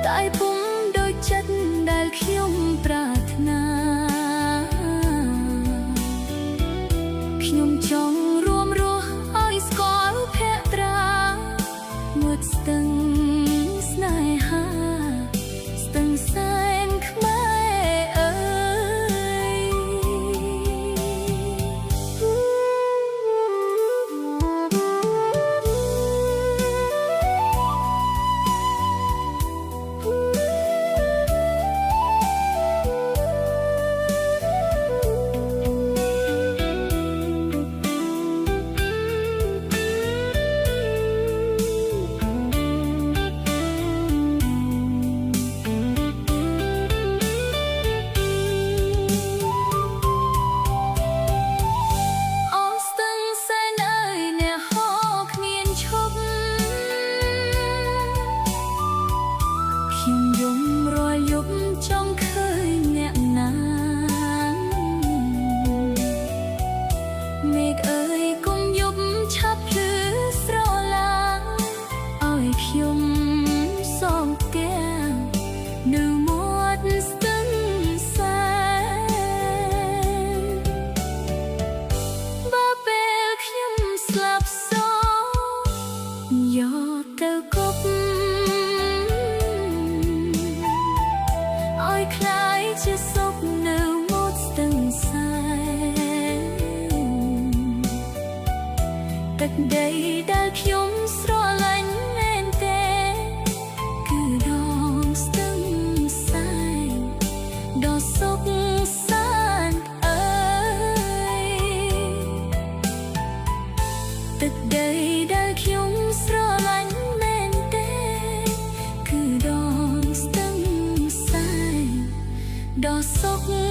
តែពុំដូចចិត្តដែលខ្ញុំប្រាថ្នាខ្ញុំចង់រួមរស់ឲ្យស្គាល់ភក្ត្រាមុតស្ទឹងស្នេហាស្ទឹងសែនខ្មែរអើយខ្ញុំយំរាល់យប់ចង់ឃើញអ្នកណាមេឃអើយគុំយប់ឆាប់ភ្លឺស្រឡាងឲ្យខ្ញុំសងទាំងនៅមាត់ស្ទឹងសែនបើពេលខ្ញុំស្លាប់សោយកទៅគប់คล้ายจะซบនៅមាត់ស្ទឹងសែនទឹកដីដែលខ្ញុំស្រឡាញ់មែនទេគឺដងស្ទឹងសែនដ៏សុខសាន្តអើយទឹកដីដែលខ្ញុំស្រឡាញ់មែនទេគឺដងស្ទឹងសែនដ៏សុខ